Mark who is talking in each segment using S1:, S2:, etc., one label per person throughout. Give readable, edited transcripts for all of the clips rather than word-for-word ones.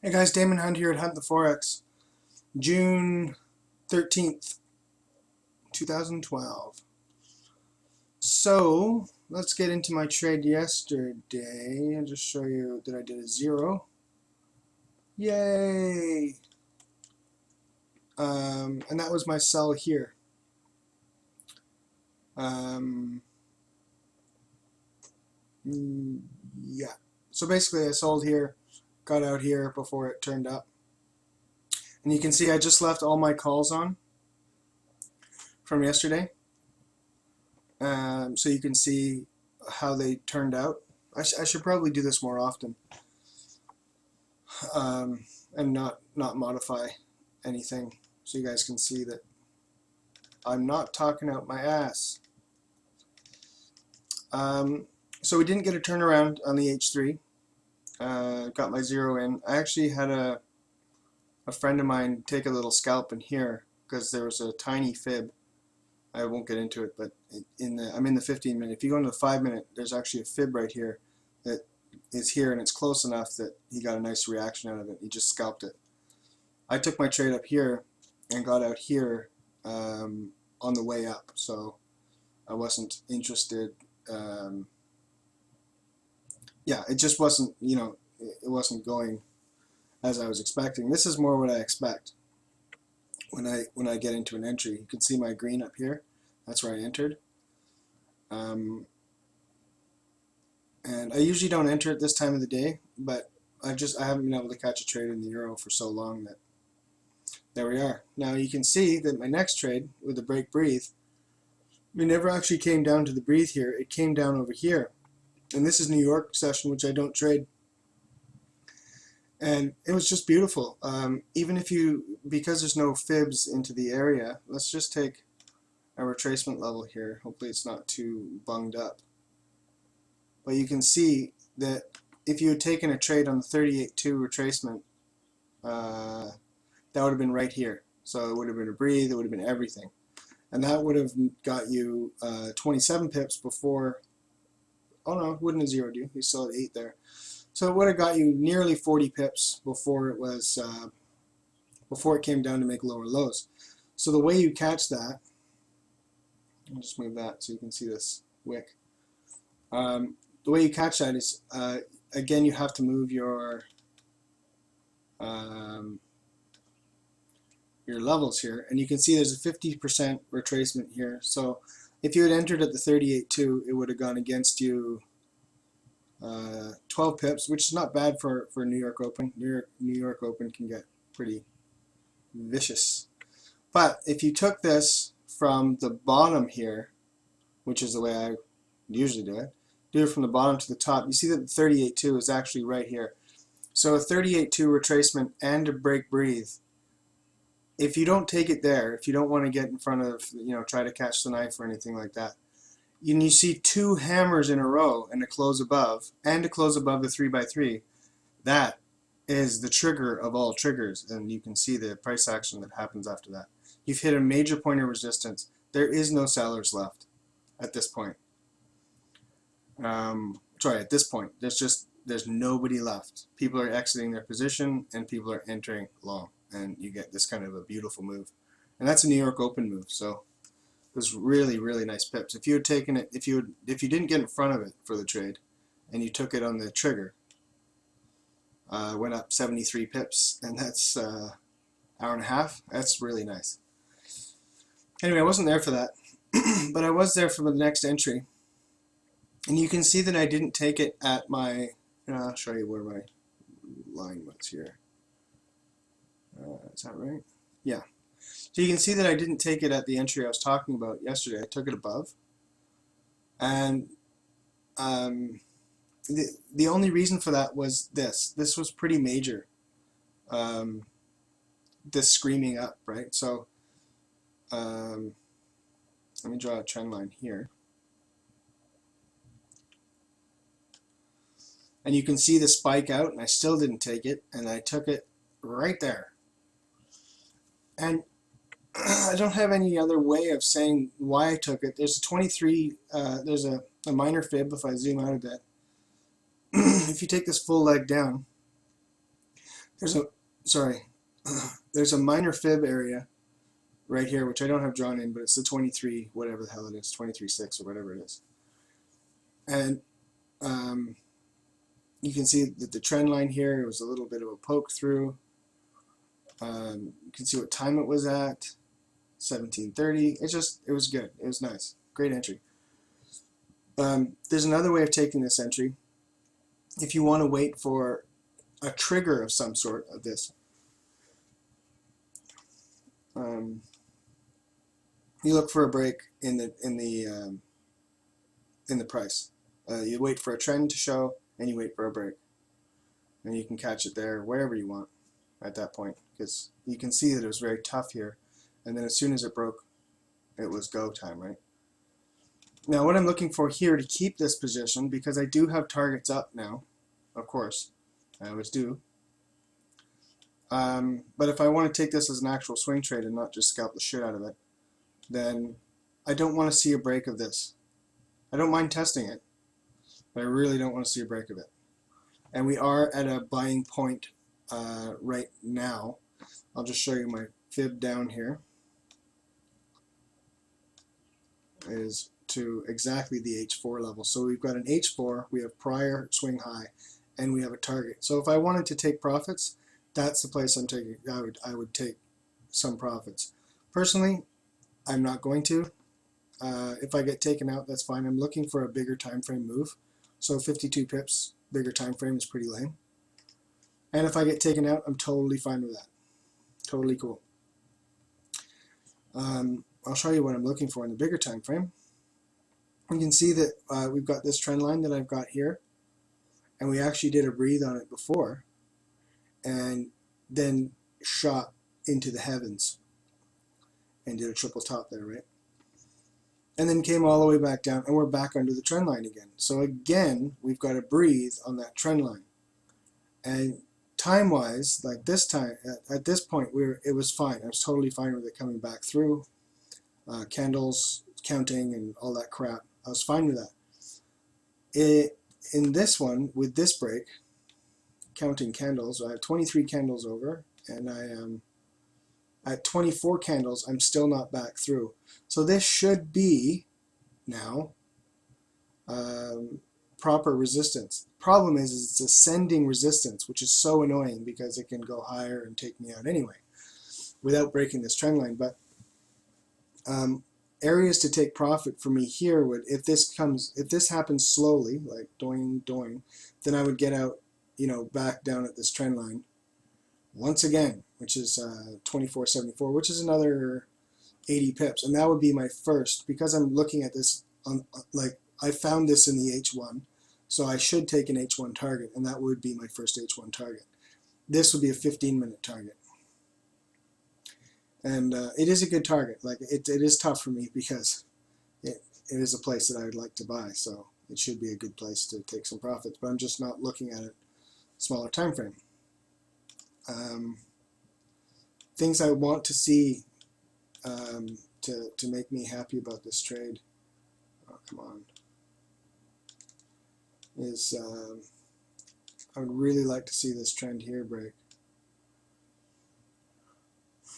S1: Hey guys, Damon Hunt here at Hunt the Forex, June 13th, 2012. So, let's get into my trade yesterday and just show you that I did a zero. Yay! And that was my sell here. Um, yeah. So basically I sold here, got out here before it turned up. And you can see I just left all my calls on from yesterday. So you can see how they turned out. I should probably do this more often, and not modify anything, so you guys can see that I'm not talking out my ass. So we didn't get a turnaround on the H3. Got my zero in. I actually had a friend of mine take a little scalp in here because there was a tiny fib. I won't get into it, but I'm in the 15-minute. If you go into the 5-minute, there's actually a fib right here that is here, and it's close enough that he got a nice reaction out of it. He just scalped it. I took my trade up here and got out here on the way up, so I wasn't interested. Yeah, it just wasn't, it wasn't going as I was expecting. This is more what I expect when I get into an entry. You can see my green up here. That's where I entered. And I usually don't enter at this time of the day, but I haven't been able to catch a trade in the euro for so long that there we are. Now you can see that my next trade with the break breathe, we never actually came down to the breathe here. It came down over here. And this is New York session, which I don't trade. And it was just beautiful. Even if because there's no fibs into the area, let's just take a retracement level here. Hopefully it's not too bunged up. But you can see that if you had taken a trade on the 38.2 retracement, that would have been right here. So it would have been a breathe, it would have been everything. And that would have got you 27 pips before, oh no, it wouldn't have zeroed you. You still had 8 there. So it would have got you nearly 40 pips before it came down to make lower lows. So the way you catch that, I'll just move that so you can see this wick. The way you catch that is, again, you have to move your levels here, and you can see there's a 50% retracement here. So if you had entered at the 38.2, it would have gone against you 12 pips, which is not bad for New York Open. New York Open can get pretty vicious. But if you took this from the bottom here, which is the way I usually do it from the bottom to the top, you see that the 38.2 is actually right here. So a 38.2 retracement and a break breathe. If you don't take it there, if you don't want to get in front of, try to catch the knife or anything like that, and you see 2 hammers in a row and a close above, and a close above the 3x3, that is the trigger of all triggers, and you can see the price action that happens after that. You've hit a major point of resistance. There is no sellers left at this point. At this point, there's nobody left. People are exiting their position and people are entering long, and you get this kind of a beautiful move. And that's a New York Open move, so it was really, really nice pips. If you had taken it, if you didn't get in front of it for the trade, and you took it on the trigger, went up 73 pips, and that's hour and a half. That's really nice. Anyway, I wasn't there for that, but I was there for the next entry, and you can see that I didn't take it at my. I'll show you where my line was here. Is that right? Yeah. So you can see that I didn't take it at the entry I was talking about yesterday. I took it above. And the only reason for that was this. This was pretty major. This screaming up, right? So let me draw a trend line here. And you can see the spike out, and I still didn't take it, and I took it right there. And I don't have any other way of saying why I took it. There's a 23, there's a minor fib if I zoom out a bit. If you take this full leg down, There's a, sorry, there's a minor fib area right here, which I don't have drawn in, but it's the 23, whatever the hell it is, 23.6 or whatever it is. And you can see that the trend line here, it was a little bit of a poke through. You can see what time it was at, 17:30. It was good. It was nice. Great entry. There's another way of taking this entry. If you want to wait for a trigger of some sort of this, you look for a break in the price. You wait for a trend to show, and you wait for a break, and you can catch it there wherever you want at that point, because you can see that it was very tough here, and then as soon as it broke, it was go time, right? Now what I'm looking for here to keep this position, because I do have targets up now, of course, I always do, but if I want to take this as an actual swing trade and not just scalp the shit out of it, then I don't want to see a break of this. I don't mind testing it, but I really don't want to see a break of it. And we are at a buying point right now. I'll just show you my fib down here. Is to exactly the H4 level. So we've got an H4, we have prior swing high, and we have a target. So if I wanted to take profits, that's the place I'm taking. I would take some profits. Personally, I'm not going to. If I get taken out, that's fine. I'm looking for a bigger time frame move. So 52 pips, bigger time frame is pretty lame. And if I get taken out, I'm totally fine with that. Totally cool. I'll show you what I'm looking for in the bigger time frame. You can see that we've got this trend line that I've got here, and we actually did a breathe on it before, and then shot into the heavens and did a triple top there, right? And then came all the way back down, and we're back under the trend line again. So again, we've got to breathe on that trend line. And time-wise, like this time, at this point, it was fine. I was totally fine with it coming back through. Candles, counting, and all that crap. I was fine with that. In this one, with this break, counting candles, I have 23 candles over, and I am at 24 candles. I'm still not back through. So this should be now proper resistance. Problem is it's ascending resistance, which is so annoying because it can go higher and take me out anyway without breaking this trend line. But areas to take profit for me here would, if this happens slowly, like doing, then I would get out, back down at this trend line once again, which is 24.74, which is another 80 pips, and that would be my first, because I'm looking at this on, like, I found this in the H1, so I should take an H1 target, and that would be my first H1 target. This would be a 15-minute target. And it is a good target. Like it is tough for me because it is a place that I would like to buy, so it should be a good place to take some profits. But I'm just not looking at it smaller time frame. Things I want to see to make me happy about this trade. Oh, come on. Is I would really like to see this trend here break.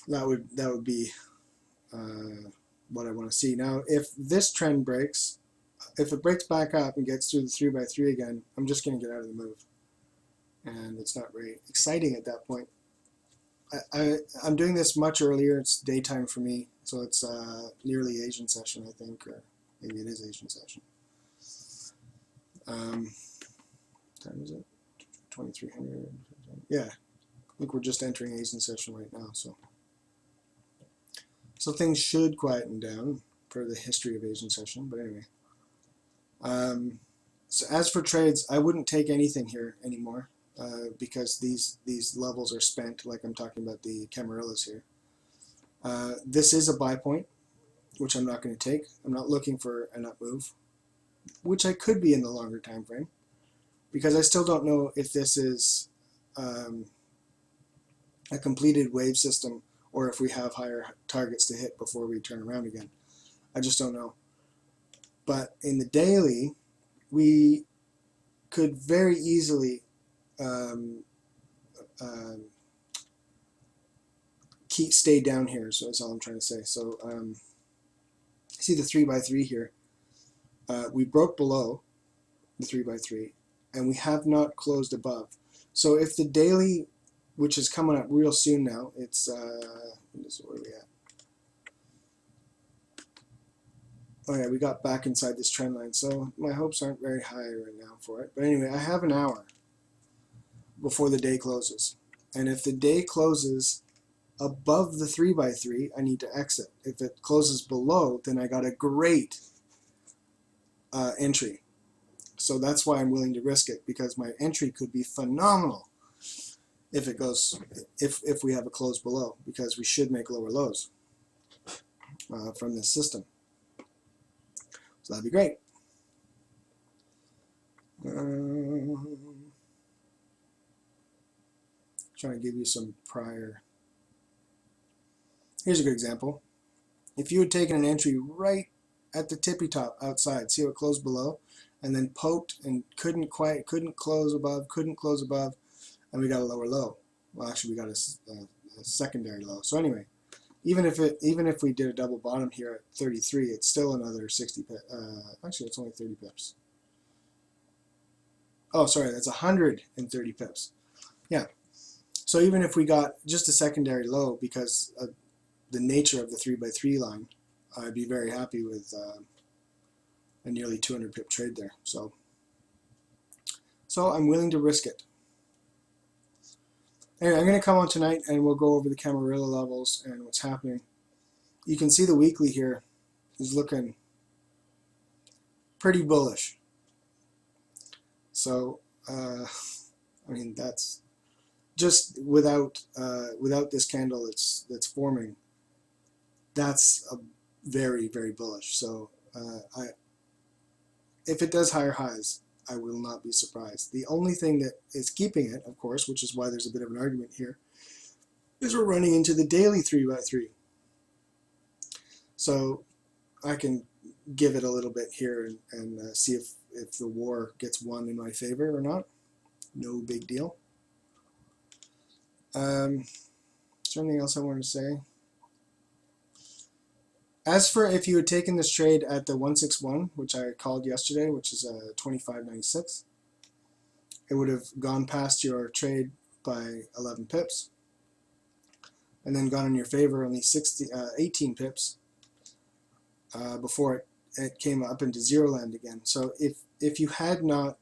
S1: That would be what I want to see. Now, if this trend breaks, if it breaks back up and gets through the 3x3 again, I'm just going to get out of the move. And it's not very exciting at that point. I'm doing this much earlier. It's daytime for me, so it's nearly Asian session, I think, or maybe it is Asian session. Time is it? 2300. Yeah, I think we're just entering Asian session right now, so things should quieten down for the history of Asian session, but anyway. So as for trades, I wouldn't take anything here anymore because these levels are spent, like I'm talking about the Camarillas here. This is a buy point, which I'm not going to take. I'm not looking for an up move, which I could be in the longer time frame, because I still don't know if this is a completed wave system or if we have higher targets to hit before we turn around again. I just don't know. But in the daily, we could very easily stay down here. So that's all I'm trying to say. So see the 3x3 here. We broke below the 3x3, and we have not closed above. So if the daily, which is coming up real soon now, it's where are we at? Oh yeah, we got back inside this trend line, so my hopes aren't very high right now for it. But anyway, I have an hour before the day closes, and if the day closes above the 3x3, I need to exit. If it closes below, then I got a great entry. So that's why I'm willing to risk it, because my entry could be phenomenal if it goes, if we have a close below, because we should make lower lows from this system. So that'd be great. Trying to give you some prior. Here's a good example. If you had taken an entry right at the tippy top outside, see how it closed below, and then poked and couldn't close above, and we got a lower low. Well, actually, we got a secondary low. So anyway, even if we did a double bottom here at 33, it's still another 60 pips. Actually, it's only 30 pips. Oh, sorry, that's 130 pips. Yeah. So even if we got just a secondary low because of the nature of the 3x3 line, I'd be very happy with a nearly 200 pip trade there. So I'm willing to risk it. Anyway, I'm going to come on tonight and we'll go over the Camarilla levels and what's happening. You can see the weekly here is looking pretty bullish. So, I mean, that's just without this candle that's forming. That's a very, very bullish. So, if it does higher highs, I will not be surprised. The only thing that is keeping it, of course, which is why there's a bit of an argument here, is we're running into the daily 3x3. So I can give it a little bit here and see if the war gets won in my favor or not. No big deal. Is there anything else I wanted to say? As for if you had taken this trade at the 161, which I called yesterday, which is a 25.96, it would have gone past your trade by 11 pips, and then gone in your favor only 18 pips before it came up into zero land again. So if you had not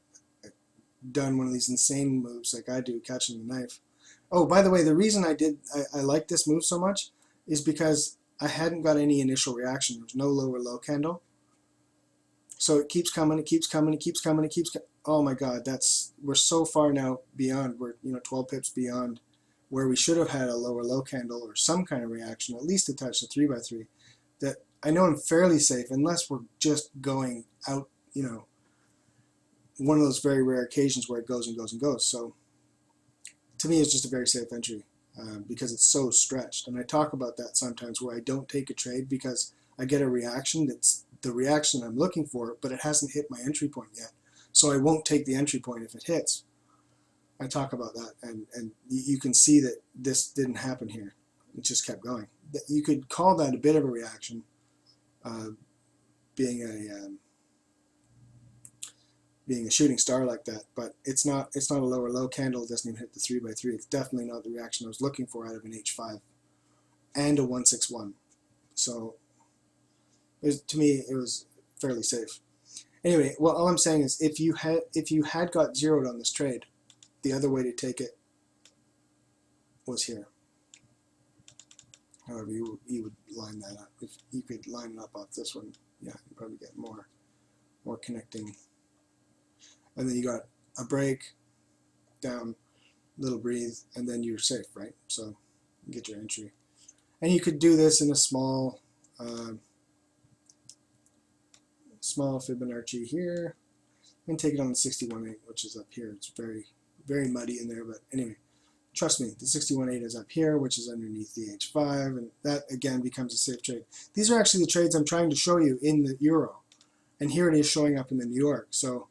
S1: done one of these insane moves like I do, catching the knife. Oh, by the way, the reason I like this move so much is because I hadn't got any initial reaction. There was no lower low candle. So it keeps coming, it keeps coming, it keeps coming, it keeps coming. Oh my God, we're so far now beyond, we're 12 pips beyond where we should have had a lower low candle or some kind of reaction, at least to touch the 3x3, that I know I'm fairly safe unless we're just going out, one of those very rare occasions where it goes and goes and goes. So to me, it's just a very safe entry. Because it's so stretched, and I talk about that sometimes where I don't take a trade because I get a reaction that's the reaction I'm looking for, but it hasn't hit my entry point yet, so I won't take the entry point if it hits. I talk about that, and you can see that this didn't happen here. It just kept going. You could call that a bit of a reaction, being a shooting star like that, but it's not a lower low candle. It doesn't even hit the 3x3. It's definitely not the reaction I was looking for out of an H5 and a 161. So to me it was fairly safe. Anyway, well, all I'm saying is if you had got zeroed on this trade, the other way to take it was here. However, you would line that up. If you could line it up off this one, yeah, you'd probably get more connecting. And then you got a break, down, little breathe, and then you're safe, right? So you get your entry. And you could do this in a small Fibonacci here, and take it on the 61.8, which is up here. It's very, very muddy in there, but anyway, trust me, the 61.8 is up here, which is underneath the H5, and that again becomes a safe trade. These are actually the trades I'm trying to show you in the euro, and here it is showing up in the New York. So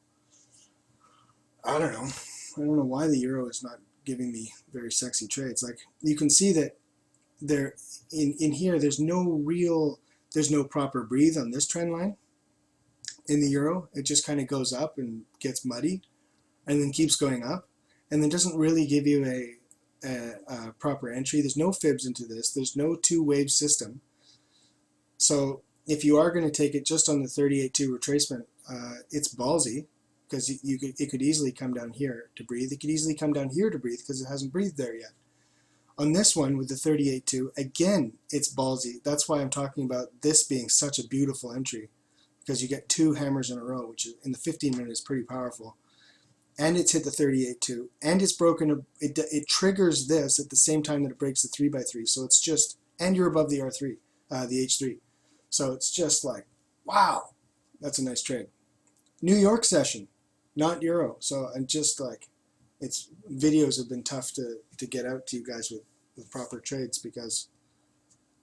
S1: I don't know why the euro is not giving me very sexy trades. Like you can see that there in here, there's no proper breathe on this trend line in the euro. It just kind of goes up and gets muddy and then keeps going up and then doesn't really give you a proper entry. There's no fibs into this. There's no two wave system. So if you are going to take it just on the 38.2 retracement, it's ballsy because it could easily come down here to breathe. It could easily come down here to breathe because it hasn't breathed there yet. On this one with the 38.2, again, it's ballsy. That's why I'm talking about this being such a beautiful entry, because you get two hammers in a row, which is, in the 15 minute is pretty powerful. And it's hit the 38.2, and it's broken. It triggers this at the same time that it breaks the 3x3. So it's just, and you're above the R3, the H3. So it's just like, wow, that's a nice trade. New York session, not euro. So I'm just like, videos have been tough to get out to you guys with proper trades because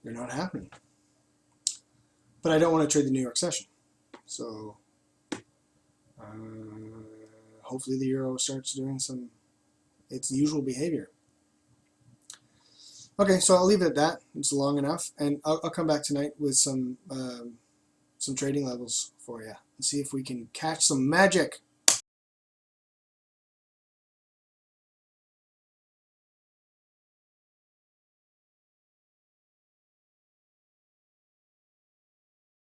S1: they're not happening. But I don't want to trade the New York session. So hopefully the euro starts doing its usual behavior. Okay, so I'll leave it at that. It's long enough, and I'll come back tonight with some trading levels for you and see if we can catch some magic.